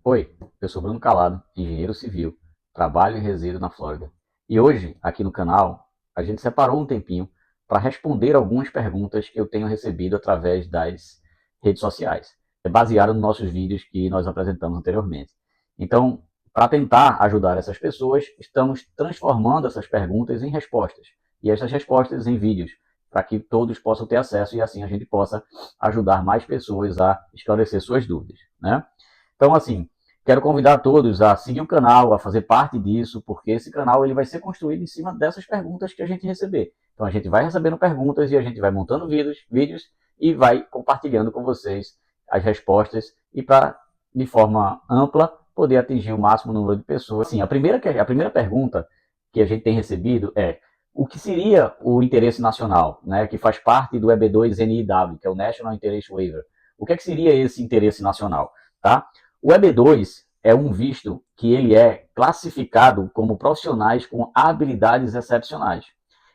Oi, eu sou Bruno Calado, engenheiro civil, trabalho e resido na Flórida. E hoje, aqui no canal, a gente separou um tempinho para responder algumas perguntas que eu tenho recebido através das redes sociais, baseado nos nossos vídeos que nós apresentamos anteriormente. Então, para tentar ajudar essas pessoas, estamos transformando essas perguntas em respostas, e essas respostas em vídeos, para que todos possam ter acesso e assim a gente possa ajudar mais pessoas a esclarecer suas dúvidas, né? Então, assim, quero convidar todos a seguir o canal, a fazer parte disso, porque esse canal ele vai ser construído em cima dessas perguntas que a gente receber. Então, a gente vai recebendo perguntas e a gente vai montando vídeos e vai compartilhando com vocês as respostas e para, de forma ampla, poder atingir o máximo número de pessoas. Assim, a primeira pergunta que a gente tem recebido é: o que seria o interesse nacional, né, que faz parte do EB2-NIW, que é o National Interest Waiver? O que é que seria esse interesse nacional? Tá? O EB2 é um visto que ele é classificado como profissionais com habilidades excepcionais.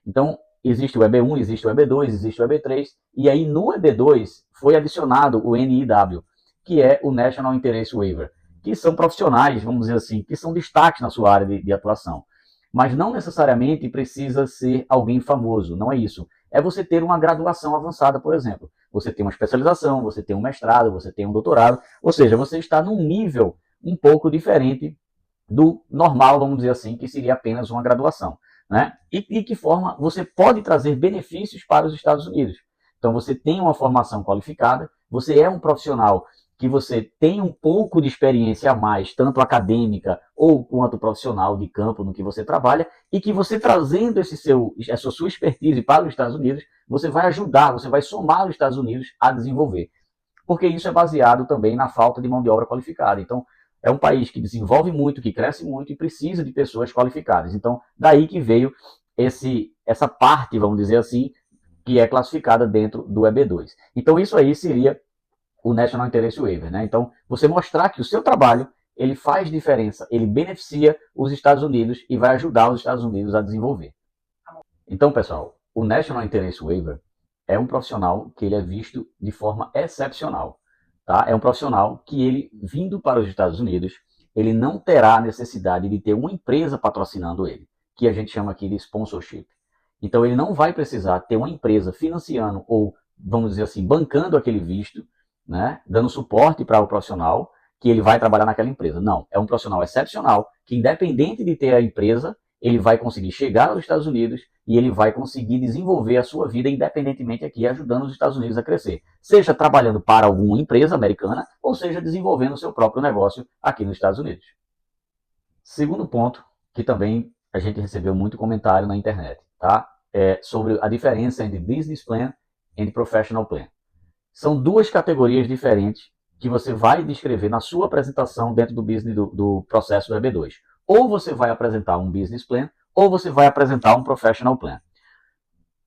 Então, existe o EB1, existe o EB2, existe o EB3, e aí no EB2 foi adicionado o NIW, que é o National Interest Waiver, que são profissionais, vamos dizer assim, que são destaques na sua área de atuação. Mas não necessariamente precisa ser alguém famoso, não é isso. É você ter uma graduação avançada, por exemplo. Você tem uma especialização, você tem um mestrado, você tem um doutorado, ou seja, você está num nível um pouco diferente do normal, vamos dizer assim, que seria apenas uma graduação, né? E de que forma você pode trazer benefícios para os Estados Unidos. Então, você tem uma formação qualificada, você é um profissional que você tem um pouco de experiência a mais, tanto acadêmica ou quanto profissional de campo no que você trabalha, e que você trazendo essa sua expertise para os Estados Unidos, você vai ajudar, você vai somar os Estados Unidos a desenvolver. Porque isso é baseado também na falta de mão de obra qualificada. Então, é um país que desenvolve muito, que cresce muito e precisa de pessoas qualificadas. Então, daí que veio essa parte, vamos dizer assim, que é classificada dentro do EB2. Então, isso aí seria o National Interest Waiver, né? Então, você mostrar que o seu trabalho ele faz diferença, ele beneficia os Estados Unidos e vai ajudar os Estados Unidos a desenvolver. Então, pessoal, o National Interest Waiver é um profissional que ele é visto de forma excepcional, tá? É um profissional que ele, vindo para os Estados Unidos, ele não terá necessidade de ter uma empresa patrocinando ele, que a gente chama aqui de sponsorship. Então, ele não vai precisar ter uma empresa financiando ou, vamos dizer assim, bancando aquele visto, né, dando suporte para o profissional que ele vai trabalhar naquela empresa. Não, é um profissional excepcional que, independente de ter a empresa, ele vai conseguir chegar aos Estados Unidos e ele vai conseguir desenvolver a sua vida independentemente aqui, ajudando os Estados Unidos a crescer. Seja trabalhando para alguma empresa americana, ou seja desenvolvendo o seu próprio negócio aqui nos Estados Unidos. Segundo ponto, que também a gente recebeu muito comentário na internet, tá? É sobre a diferença entre Business Plan e Professional Plan. São duas categorias diferentes que você vai descrever na sua apresentação dentro do processo do EB2. Ou você vai apresentar um Business Plan, ou você vai apresentar um Professional Plan.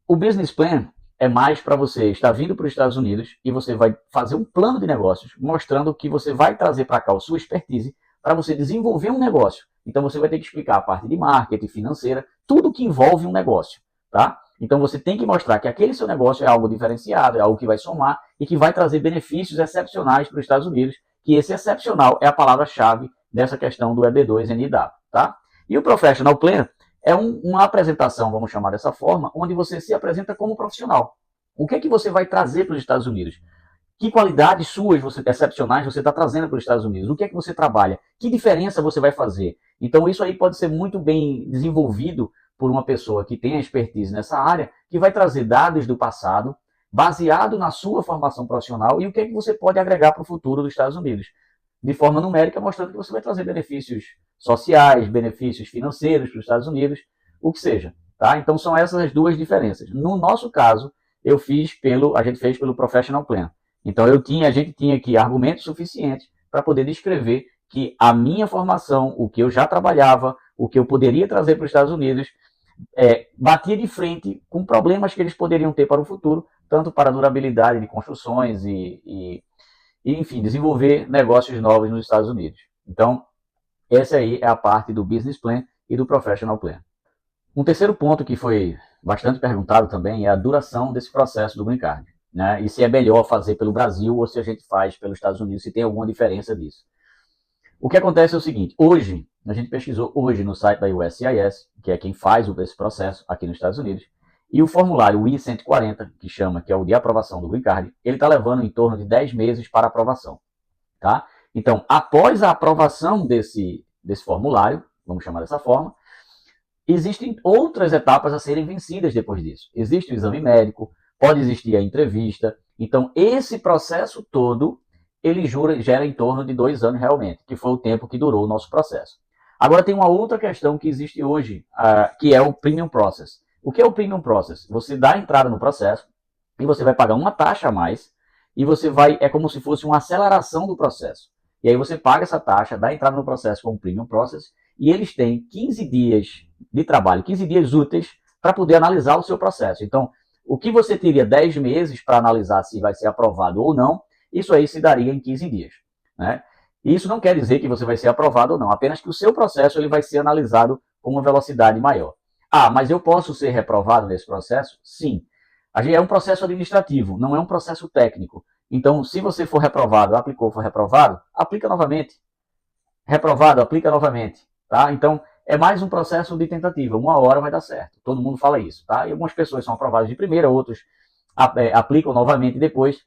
O Business Plan é mais para você estar vindo para os Estados Unidos e você vai fazer um plano de negócios, mostrando que você vai trazer para cá a sua expertise para você desenvolver um negócio. Então você vai ter que explicar a parte de marketing, financeira, tudo que envolve um negócio, tá? Então você tem que mostrar que aquele seu negócio é algo diferenciado, é algo que vai somar e que vai trazer benefícios excepcionais para os Estados Unidos, que esse excepcional é a palavra-chave dessa questão do EB2-NIW, tá? E o Professional Plan é uma apresentação, vamos chamar dessa forma, onde você se apresenta como profissional. O que é que você vai trazer para os Estados Unidos? Que qualidades suas excepcionais você está trazendo para os Estados Unidos? O que é que você trabalha? Que diferença você vai fazer? Então isso aí pode ser muito bem desenvolvido por uma pessoa que tem a expertise nessa área, que vai trazer dados do passado, baseado na sua formação profissional e o que é que você pode agregar para o futuro dos Estados Unidos. De forma numérica, mostrando que você vai trazer benefícios sociais, benefícios financeiros para os Estados Unidos, o que seja. Tá? Então são essas as duas diferenças. No nosso caso, a gente fez pelo Professional Plan. Então a gente tinha aqui argumentos suficientes para poder descrever que a minha formação, o que eu já trabalhava, o que eu poderia trazer para os Estados Unidos, batia de frente com problemas que eles poderiam ter para o futuro, tanto para a durabilidade de construções e enfim, desenvolver negócios novos nos Estados Unidos. Então, essa aí é a parte do Business Plan e do Professional Plan. Um terceiro ponto que foi bastante perguntado também é a duração desse processo do Green Card, né? E se é melhor fazer pelo Brasil ou se a gente faz pelos Estados Unidos, se tem alguma diferença disso. O que acontece é o seguinte, hoje, a gente pesquisou hoje no site da USCIS, que é quem faz esse processo aqui nos Estados Unidos, e o formulário I-140, que é o de aprovação do Green Card, ele está levando em torno de 10 meses para aprovação. Tá? Então, após a aprovação desse formulário, vamos chamar dessa forma, existem outras etapas a serem vencidas depois disso. Existe o exame médico, pode existir a entrevista. Então, esse processo todo, ele gera em torno de 2 anos realmente, que foi o tempo que durou o nosso processo. Agora, tem uma outra questão que existe hoje, que é o Premium Process. O que é o Premium Process? Você dá a entrada no processo e você vai pagar uma taxa a mais e é como se fosse uma aceleração do processo. E aí você paga essa taxa, dá a entrada no processo com o Premium Process e eles têm 15 dias de trabalho, 15 dias úteis para poder analisar o seu processo. Então, o que você teria 10 meses para analisar se vai ser aprovado ou não, isso aí se daria em 15 dias. Né? E isso não quer dizer que você vai ser aprovado ou não, apenas que o seu processo ele vai ser analisado com uma velocidade maior. Ah, mas eu posso ser reprovado nesse processo? Sim. É um processo administrativo, não é um processo técnico. Então, se você for reprovado, for reprovado, aplica novamente. Reprovado, aplica novamente. Tá? Então, é mais um processo de tentativa. Uma hora vai dar certo. Todo mundo fala isso. Tá? E algumas pessoas são aprovadas de primeira, outros aplicam novamente depois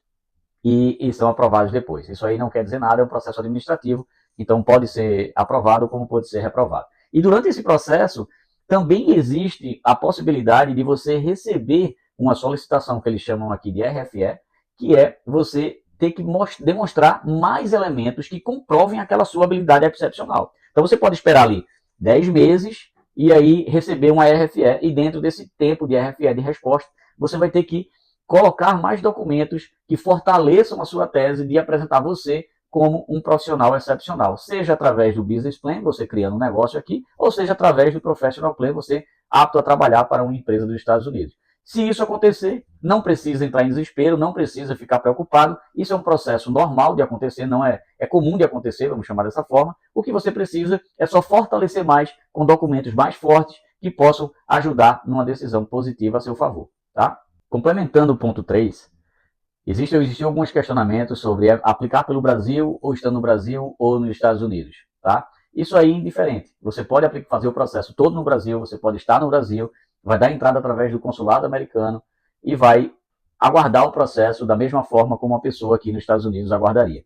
e são aprovados depois. Isso aí não quer dizer nada, é um processo administrativo. Então, pode ser aprovado como pode ser reprovado. E durante esse processo, também existe a possibilidade de você receber uma solicitação que eles chamam aqui de RFE, que é você ter que demonstrar mais elementos que comprovem aquela sua habilidade excepcional. Então você pode esperar ali 10 meses e aí receber uma RFE, e dentro desse tempo de RFE de resposta, você vai ter que colocar mais documentos que fortaleçam a sua tese de apresentar você como um profissional excepcional, seja através do Business Plan, você criando um negócio aqui, ou seja através do Professional Plan, você apto a trabalhar para uma empresa dos Estados Unidos. Se isso acontecer, não precisa entrar em desespero, não precisa ficar preocupado, isso é um processo normal de acontecer, não é comum de acontecer, vamos chamar dessa forma. O que você precisa é só fortalecer mais com documentos mais fortes que possam ajudar numa decisão positiva a seu favor. Tá? Complementando o ponto 3, Existem alguns questionamentos sobre aplicar pelo Brasil, ou estar no Brasil, ou nos Estados Unidos. Tá? Isso aí é indiferente. Você pode fazer o processo todo no Brasil, você pode estar no Brasil, vai dar entrada através do consulado americano e vai aguardar o processo da mesma forma como uma pessoa aqui nos Estados Unidos aguardaria.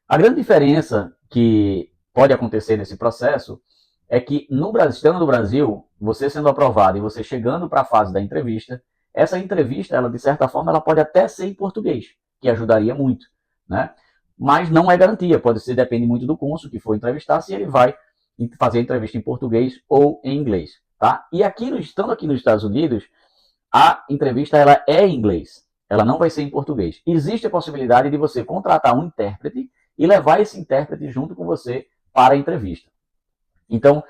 A grande diferença que pode acontecer nesse processo é que, estando no Brasil, você sendo aprovado e você chegando para a fase da entrevista, essa entrevista, ela de certa forma, ela pode até ser em português, que ajudaria muito, né? Mas não é garantia, depende muito do cônsul que for entrevistar, se ele vai fazer a entrevista em português ou em inglês, tá? E estando aqui nos Estados Unidos, a entrevista ela é em inglês, ela não vai ser em português. Existe a possibilidade de você contratar um intérprete e levar esse intérprete junto com você para a entrevista. Então,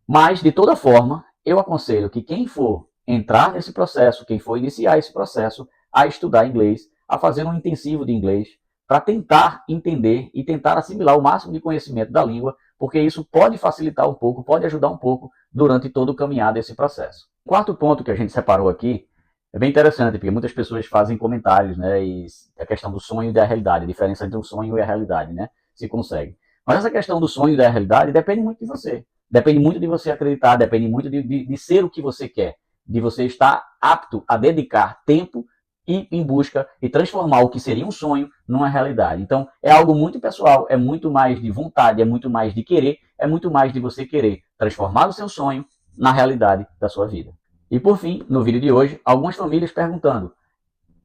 mas de toda forma, eu aconselho que quem for entrar nesse processo, quem for iniciar esse processo, a estudar inglês, a fazer um intensivo de inglês, para tentar entender e tentar assimilar o máximo de conhecimento da língua, porque isso pode facilitar um pouco, pode ajudar um pouco durante todo o caminhar desse processo. O quarto ponto que a gente separou aqui é bem interessante, porque muitas pessoas fazem comentários, né, e a questão do sonho e da realidade, a diferença entre o sonho e a realidade, né, se consegue. Mas essa questão do sonho e da realidade depende muito de você. Depende muito de você acreditar, depende muito de ser o que você quer, de você estar apto a dedicar tempo e em busca e transformar o que seria um sonho numa realidade. Então, é algo muito pessoal, é muito mais de vontade, é muito mais de querer, é muito mais de você querer transformar o seu sonho na realidade da sua vida. E por fim, no vídeo de hoje, algumas famílias perguntando: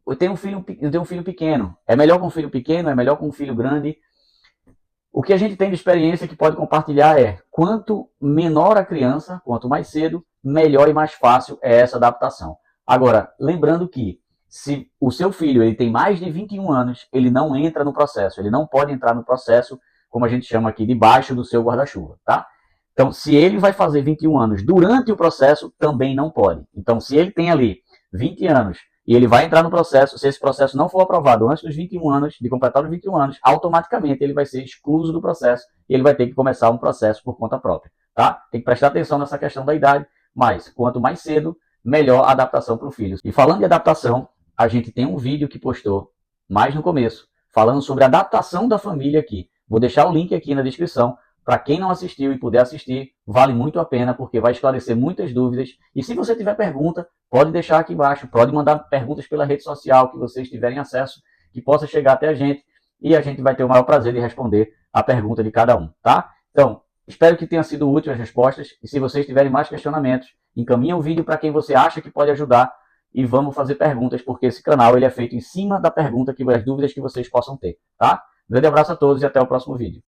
eu tenho um filho pequeno, é melhor com um filho pequeno, é melhor com um filho grande? O que a gente tem de experiência que pode compartilhar é: quanto menor a criança, quanto mais cedo, melhor e mais fácil é essa adaptação. Agora, lembrando que se o seu filho ele tem mais de 21 anos, ele não entra no processo, ele não pode entrar no processo, como a gente chama aqui, debaixo do seu guarda-chuva, tá? Então, se ele vai fazer 21 anos durante o processo, também não pode. Então, se ele tem ali 20 anos e ele vai entrar no processo, se esse processo não for aprovado antes dos 21 anos, de completar os 21 anos, automaticamente ele vai ser excluso do processo e ele vai ter que começar um processo por conta própria, tá? Tem que prestar atenção nessa questão da idade, mas quanto mais cedo, melhor a adaptação para o filho. E falando de adaptação, a gente tem um vídeo que postou mais no começo, falando sobre a adaptação da família aqui. Vou deixar o link aqui na descrição Para quem não assistiu e puder assistir, vale muito a pena, porque vai esclarecer muitas dúvidas. E se você tiver pergunta, pode deixar aqui embaixo, pode mandar perguntas pela rede social que vocês tiverem acesso, que possa chegar até a gente, e a gente vai ter o maior prazer de responder a pergunta de cada um, tá? Então, espero que tenha sido útil as respostas, e se vocês tiverem mais questionamentos, encaminhe o vídeo para quem você acha que pode ajudar, e vamos fazer perguntas, porque esse canal ele é feito em cima da pergunta, das dúvidas que vocês possam ter, tá? Grande abraço a todos e até o próximo vídeo.